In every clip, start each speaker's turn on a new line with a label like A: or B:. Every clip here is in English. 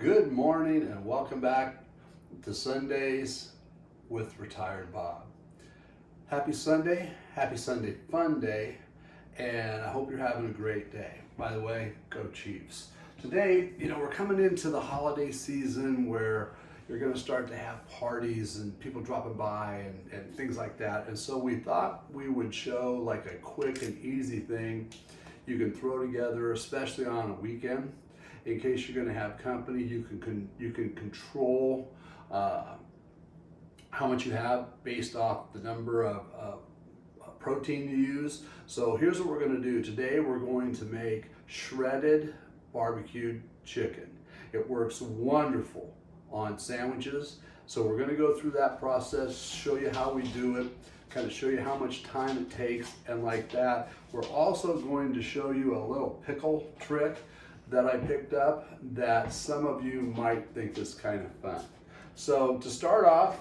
A: Good morning and welcome back to Sundays with Retired Bob. Happy Sunday fun day, and I hope you're having a great day. By the way, go Chiefs. Today, we're coming into the holiday season where you're going to start to have parties and people dropping by and things like that. And so we thought we would show like a quick and easy thing you can throw together, especially on a weekend. In case you're going to have company, you can control how much you have based off the number of protein you use. So here's what we're going to do today. We're going to make shredded barbecued chicken. It works wonderful on sandwiches. So we're going to go through that process, show you how we do it, kind of show you how much time it takes, and like that. We're also going to show you a little pickle trick that I picked up that some of you might think is kind of fun. So to start off,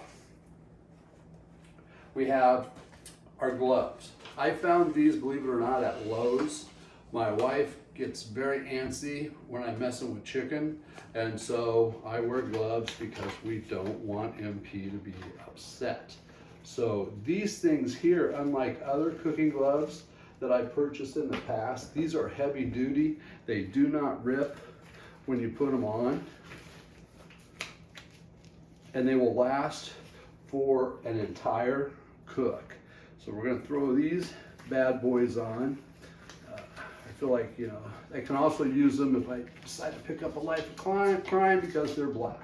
A: we have our gloves. I found these, believe it or not, at Lowe's. My wife gets very antsy when I'm messing with chicken, and so I wear gloves because we don't want MP to be upset. So these things here, unlike other cooking gloves that I purchased in the past, these are heavy duty. They do not rip when you put them on, and they will last for an entire cook. So we're going to throw these bad boys on. I feel like, I can also use them if I decide to pick up a life of crime because they're black.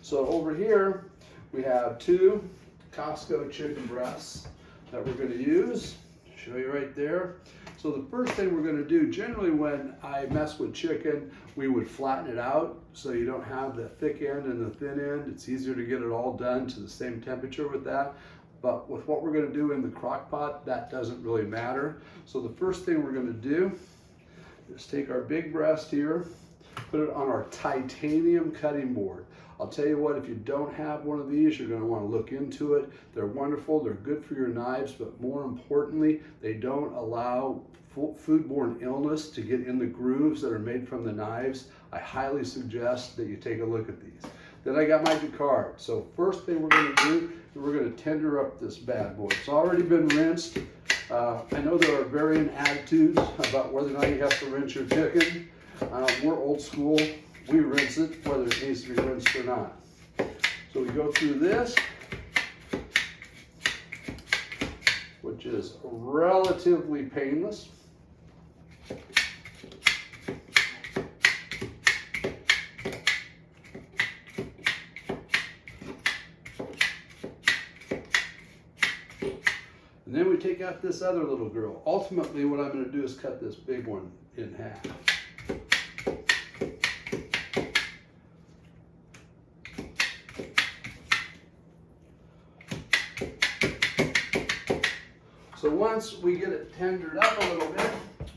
A: So over here we have 2 Costco chicken breasts that we're going to use. Show you right there. So the first thing we're going to do, generally when I mess with chicken, we would flatten it out so you don't have the thick end and the thin end. It's easier to get it all done to the same temperature with that. But with what we're going to do in the crock pot, that doesn't really matter. So the first thing we're going to do is take our big breast here, put it on our titanium cutting board. I'll tell you what, if you don't have one of these, you're going to want to look into it. They're wonderful, they're good for your knives, but more importantly, they don't allow foodborne illness to get in the grooves that are made from the knives. I highly suggest that you take a look at these. Then I got my Jacquard. So first thing we're going to do is we're going to tender up this bad boy. It's already been rinsed. I know there are varying attitudes about whether or not you have to rinse your chicken. We're old school. We rinse it whether it needs to be rinsed or not. So we go through this, which is relatively painless. And then we take out this other little girl. Ultimately, what I'm going to do is cut this big one in half. So once we get it tendered up a little bit,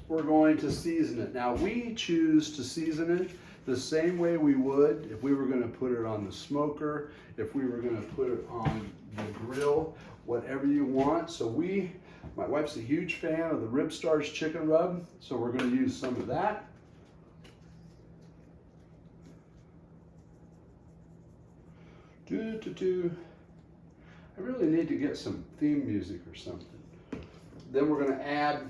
A: we're going to season it. Now we choose to season it the same way we would if we were going to put it on the smoker, if we were going to put it on the grill, whatever you want. So my wife's a huge fan of the Rib Stars chicken rub, so we're going to use some of that. I really need to get some theme music or something. Then we're going to add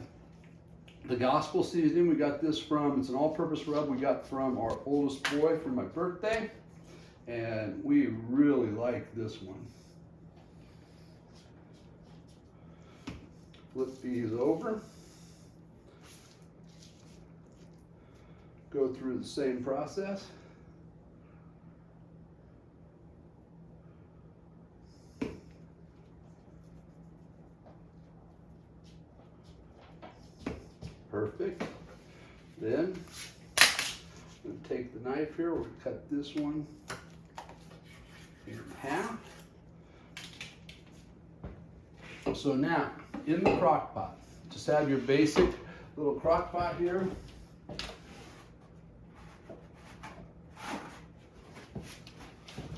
A: the gospel seasoning. We got this from, it's an all-purpose rub we got from our oldest boy for my birthday, and we really like this one. Flip these over. Go through the same process. Perfect. Then we'll take the knife here, we'll cut this one in half. So now, in the crock pot, just have your basic little crock pot here.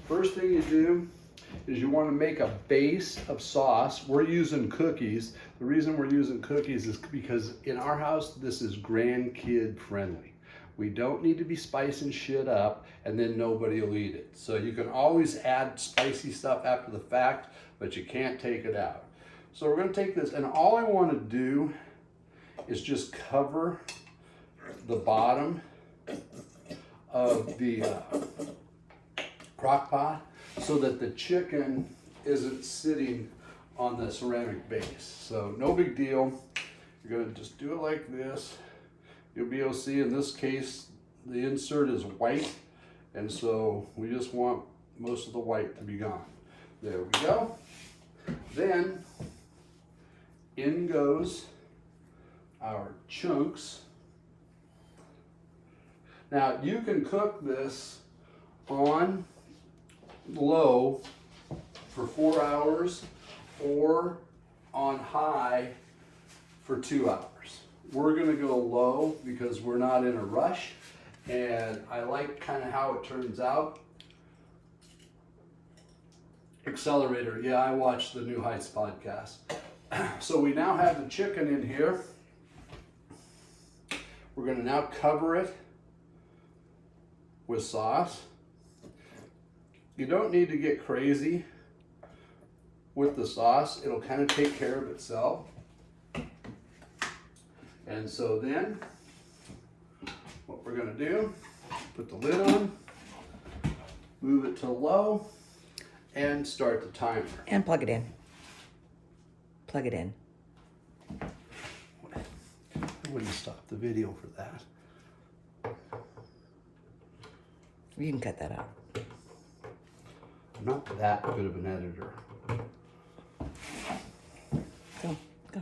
A: First thing you do is you want to make a base of sauce. We're using cookies. The reason we're using cookies is because in our house, this is grandkid friendly. We don't need to be spicing shit up and then nobody will eat it. So you can always add spicy stuff after the fact, but you can't take it out. So we're gonna take this, and all I wanna do is just cover the bottom of the crock pot so that the chicken isn't sitting on the ceramic base. So no big deal. You're gonna just do it like this. You'll be able to see, in this case, the insert is white, and so we just want most of the white to be gone. There we go. Then in goes our chunks. Now you can cook this on low for 4 hours or on high for 2 hours. We're gonna go low because we're not in a rush, and I like kind of how it turns out. Accelerator, yeah, I watched the New Heights podcast. So we now have the chicken in here. We're gonna now cover it with sauce. You don't need to get crazy with the sauce. It'll kind of take care of itself. And so then, what we're gonna do, put the lid on, move it to low, and start the timer.
B: And plug it in. Plug it in.
A: I wouldn't stop the video for that.
B: You can cut that out.
A: I'm not that good of an editor.
B: Go, go.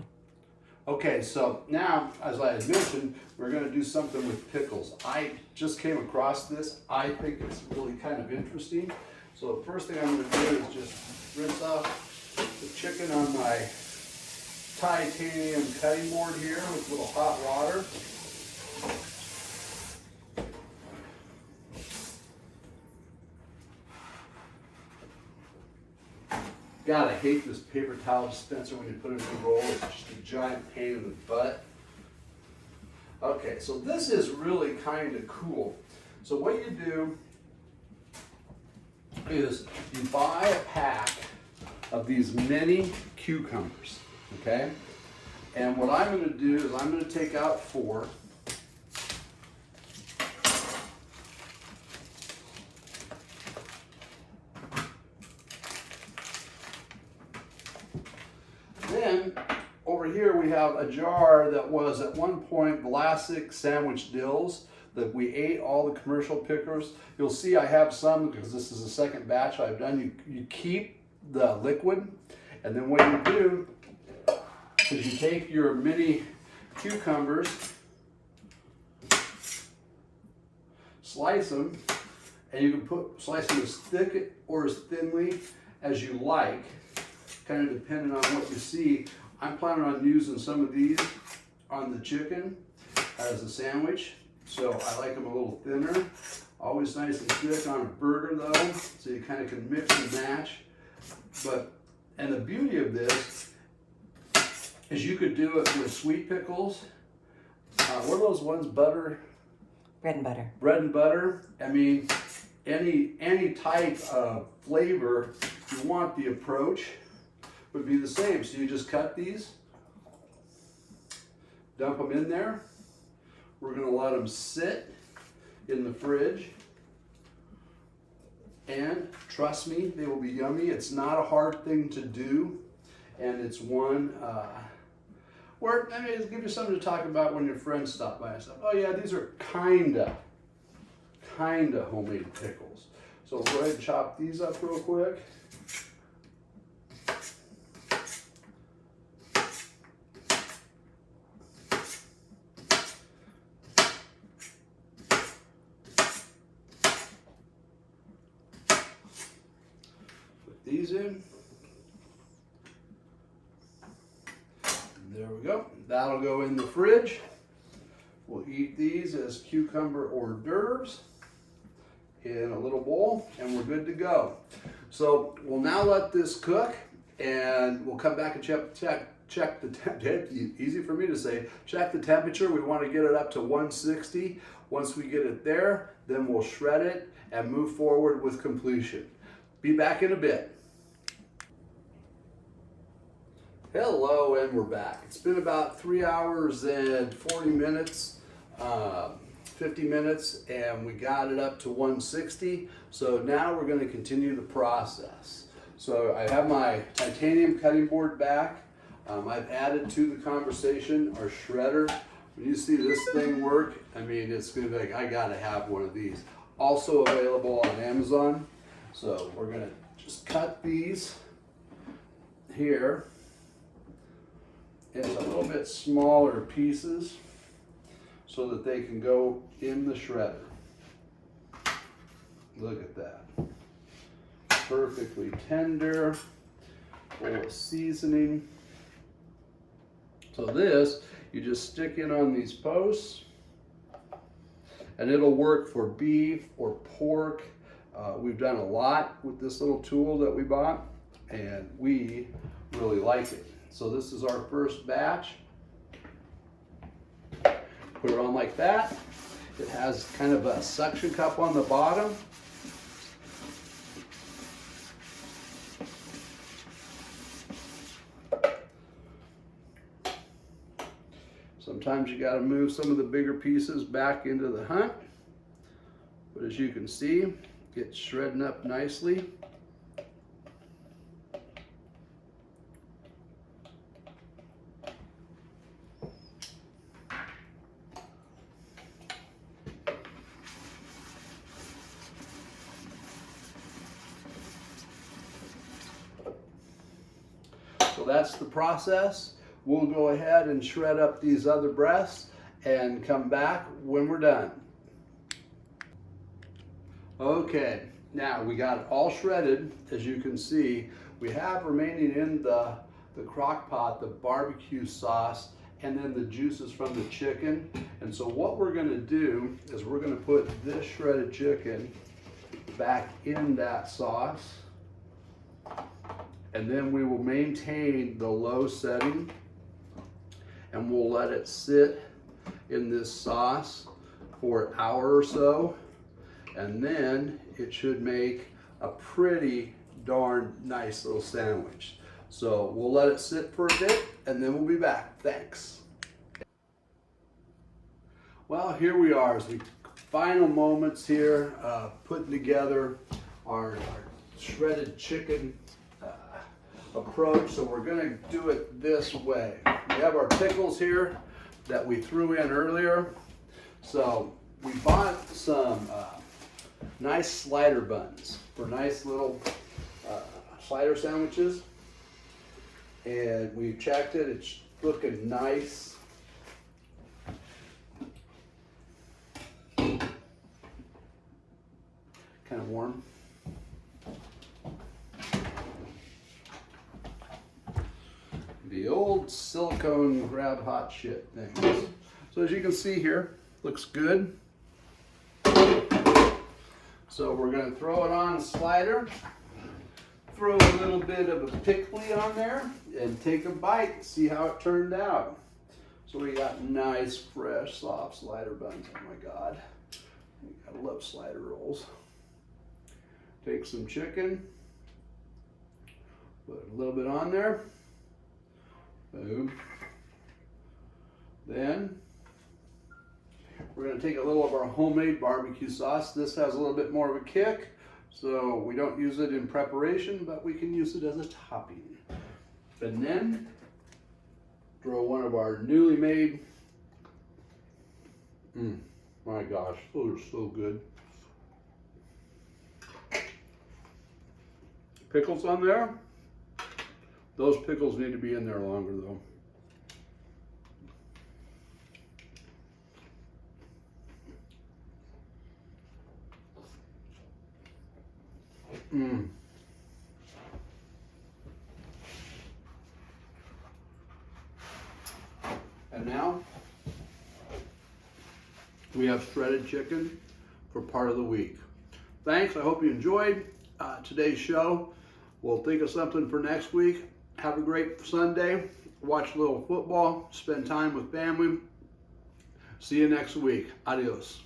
A: Okay, so now, as I had mentioned, we're gonna do something with pickles. I just came across this. I think it's really kind of interesting. So the first thing I'm gonna do is just rinse off the chicken on my titanium cutting board here with a little hot water. God, I hate this paper towel dispenser when you put it in a roll. It's just a giant pain in the butt. Okay, so this is really kind of cool. So what you do is you buy a pack of these mini cucumbers, okay? And what I'm gonna do is I'm gonna take out 4. Then over here we have a jar that was at one point Vlasic sandwich dills that we ate, all the commercial pickers. You'll see I have some because this is the second batch I've done. You keep the liquid, and then what you do is you take your mini cucumbers, slice them, and you can slice them as thick or as thinly as you like, kind of depending on what you see. I'm planning on using some of these on the chicken as a sandwich, so I like them a little thinner. Always nice and thick on a burger though, so you kind of can mix and match. And the beauty of this is you could do it with sweet pickles. What are those ones, butter?
B: Bread and butter.
A: Bread and butter. I mean, any type of flavor you want, the approach would be the same. So you just cut these, dump them in there. We're gonna let them sit in the fridge. And trust me, they will be yummy. It's not a hard thing to do. And it's one where, I mean, it'll give you something to talk about when your friends stop by and stuff. Oh yeah, these are kinda homemade pickles. So we'll go ahead and chop these up real quick. These in. There we go. That'll go in the fridge. We'll eat these as cucumber hors d'oeuvres in a little bowl, and we're good to go. So we'll now let this cook, and we'll come back and check the easy for me to say, check the temperature. We want to get it up to 160. Once we get it there, then we'll shred it and move forward with completion. Be back in a bit. Hello, and we're back. It's been about 3 hours and 40 minutes, 50 minutes, and we got it up to 160. So now we're going to continue the process. So I have my titanium cutting board back. I've added to the conversation our shredder. When you see this thing work, I mean, it's going to be like, I got to have one of these. Also available on Amazon. So we're going to just cut these here into a little bit smaller pieces so that they can go in the shredder. Look at that. Perfectly tender, full of seasoning. So this, you just stick in on these posts and it'll work for beef or pork. We've done a lot with this little tool that we bought and we really like it. So this is our first batch. Put it on like that. It has kind of a suction cup on the bottom. Sometimes you got to move some of the bigger pieces back into the hunt. But as you can see, it's shredding up nicely. So that's the process. We'll go ahead and shred up these other breasts and come back when we're done. Okay, now we got it all shredded. As you can see, we have remaining in the crock pot the barbecue sauce and then the juices from the chicken. And so what we're gonna do is we're gonna put this shredded chicken back in that sauce. And then we will maintain the low setting and we'll let it sit in this sauce for an hour or so. And then it should make a pretty darn nice little sandwich. So we'll let it sit for a bit and then we'll be back. Thanks. Well, here we are as the final moments here, putting together our shredded chicken approach. So we're gonna do it this way. We have our pickles here that we threw in earlier. So we bought some nice slider buns for nice little slider sandwiches. And we checked it, it's looking nice. Kind of warm. The old silicone grab hot shit things. So as you can see here, looks good. So we're going to throw it on a slider, throw a little bit of a pickly on there, and take a bite and see how it turned out. So we got nice, fresh, soft slider buns. Oh my God, I love slider rolls. Take some chicken, put a little bit on there. Boom. Then we're going to take a little of our homemade barbecue sauce. This has a little bit more of a kick, so we don't use it in preparation, but we can use it as a topping. And then throw one of our newly made, my gosh, those are so good. Pickles on there. Those pickles need to be in there longer though. And now we have shredded chicken for part of the week. Thanks, I hope you enjoyed today's show. We'll think of something for next week. Have a great Sunday, watch a little football, spend time with family. See you next week. Adios.